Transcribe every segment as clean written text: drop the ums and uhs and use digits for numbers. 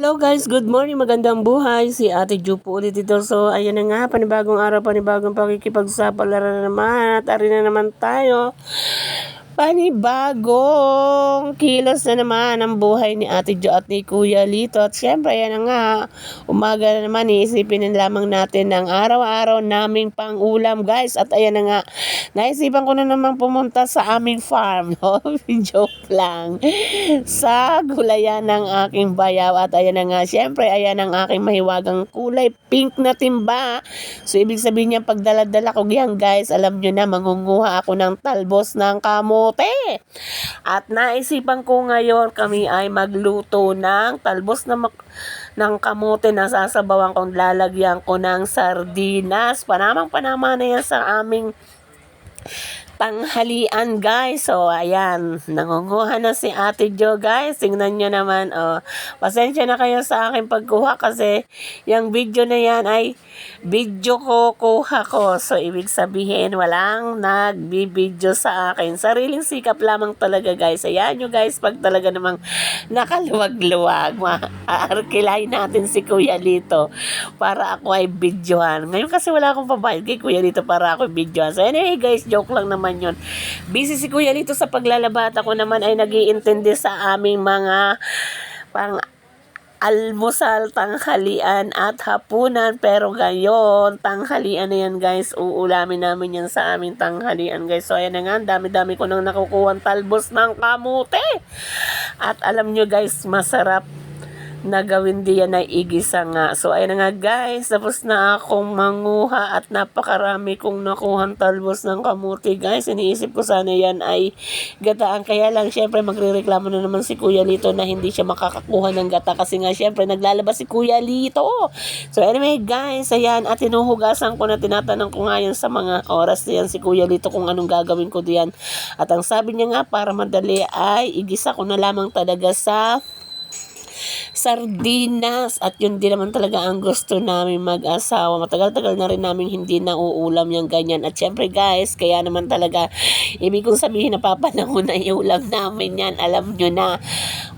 Hello guys, good morning, magandang buhay. Si Ate Ju po ulit ito. So, ayan na nga, panibagong araw, panibagong pakikipagsapalaran na naman. At ari na naman tayo. Panibagong kilos na naman ang buhay ni Ate Jo at ni Kuya Lito. At syempre, ayan na nga, umaga na naman, iisipin na lamang natin ng araw-araw naming pang-ulam guys. At ayan na nga, naisipan ko na naman pumunta sa aming farm. No? Joke lang. Sa gulayan ng aking bayaw. At ayan na nga, syempre, ayan ang aking mahiwagang kulay, pink na timba. So, ibig sabihin niya, pag dala-dala ko yan guys, alam nyo na, mangunguha ako ng talbos ng kamote. At naisipan ko ngayon, kami ay magluto ng talbos ng kamote na sasabawan kong lalagyan ko ng sardinas. Panamang-panama na yan sa aming tanghalian guys. So ayan, nangunguha na si Ate Jo guys. Tingnan nyo naman. Pasensya na kayo sa aking pagkuha kasi yung video na yan ay video ko kuha ko. So ibig sabihin walang nagbibideo sa akin. Sariling sikap lamang talaga guys. Ayan nyo guys, pag talaga namang nakaluwag-luwag, aarkilahin natin si Kuya Lito para ako ay videohan. Ngayon kasi wala akong pabayad kay Kuya Lito para ako videohan. So anyway guys, joke lang naman yun. Busy si Kuya Lito sa paglalaba at ako naman ay nag-iintindi sa aming mga pang almusal, tanghalian at hapunan. Pero ngayon, tanghalian na yan guys. Uulamin namin yan sa aming tanghalian guys. So ayan na nga, dami-dami ko nang nakukuha talbos ng kamote. At alam nyo guys, masarap na gawin diyan ay igisa nga. So ayun na nga guys, tapos na akong manguha at napakarami kong nakuhang talbos ng kamuti guys. Iniisip ko sana yan ay gataan, kaya lang syempre magrereklamo na naman si Kuya Lito na hindi siya makakakuha ng gata kasi nga syempre naglalabas si Kuya Lito. So anyway guys, ayan, at tinuhugasan ko na, tinatanong ko nga yan sa mga oras na yan si Kuya Lito kung anong gagawin ko diyan. At ang sabi niya nga para madali ay igisa ko na lamang talaga sa sardinas. At yun din naman talaga ang gusto namin mag-asawa. Matagal-tagal na rin namin hindi nauulam yung ganyan. At syempre guys, kaya naman talaga ibig kong sabihin na papanahon na iulam namin yan. Alam nyo na,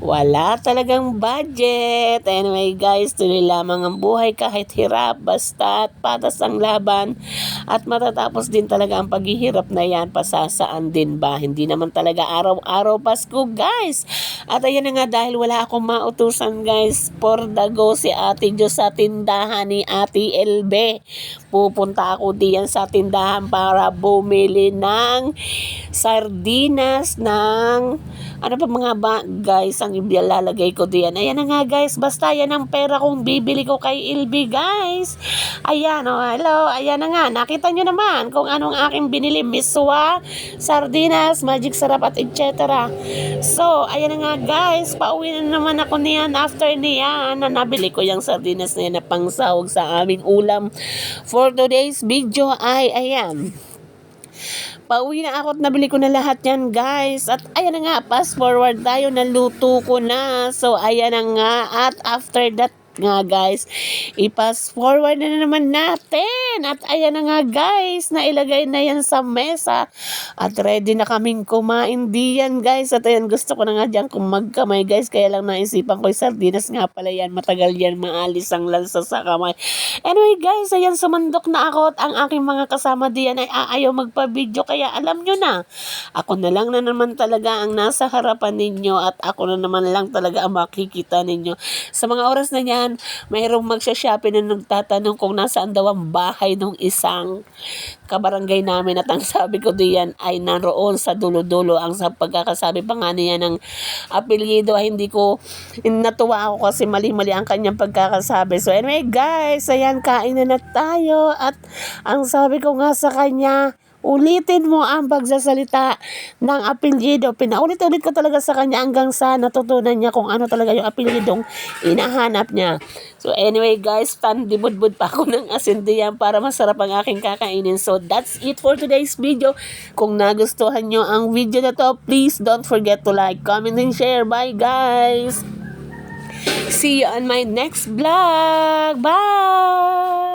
wala talagang budget. Anyway guys, tuloy lamang ang buhay kahit hirap, basta patas ang laban at matatapos din talaga ang paghihirap na yan. Pasasaan din ba? Hindi naman talaga araw-araw Pasko guys. At ayan na nga, dahil wala akong mautusan guys, for the go si Ate Jo sa tindahan ni Ate LB. Pupunta ako diyan sa tindahan para bumili ng sardinas, ng ano pa mga guys ang ilalagay ko diyan. Ayan na nga guys, basta yan ang pera kong bibili ko kay LB guys. Ayan hello, ayan na nga, nakita nyo naman kung anong aking binili, miswa, sardinas, magic sarap at etc. So ayan na nga guys, pauwi na naman ako niyan after niyan na nabili ko yung sardinas na yan na pangsahog sa aming ulam. For today's video ay ayan, pauwi na ako at nabili ko na lahat yan guys. At ayan na nga, fast forward tayo, naluto ko na. So ayan na nga, at after that nga guys, i-fast forward na naman natin. At ayan na nga guys, nailagay na yan sa mesa at ready na kaming kumain diyan guys. At ayan, gusto ko na nga dyan kung magkamay guys, kaya lang naisipan ko yung sardinas nga pala yan, matagal yan maalis ang lansa sa kamay. Anyway guys, ayan, sumandok na ako at ang aking mga kasama diyan ay ayaw magpa-video, kaya alam nyo na, ako na lang na naman talaga ang nasa harapan ninyo at ako na naman lang talaga ang makikita ninyo. Sa mga oras na yan, mayroong magsha-shopping na nagtatanong kung nasaan daw ang bahay ng isang kabarangay namin, at ang sabi ko diyan ay naroon sa dulo-dulo. Ang sa pagkakasabi pa nga niya ng apelyido ay hindi ko natuwa ako kasi mali-mali ang kanyang pagkakasabi. So anyway guys, ayan, kain na tayo. At ang sabi ko nga sa kanya, ulitin mo ang pagsasalita ng apelyido. Pinaulit-ulit ko talaga sa kanya hanggang sa natutunan niya kung ano talaga yung apelyidong inahanap niya. So anyway guys, tandibudbud pa ako ng asin diyan para masarap ang aking kakainin. So that's it for today's video. Kung nagustuhan nyo ang video na to, please don't forget to like, comment, and share. Bye guys! See you on my next vlog. Bye!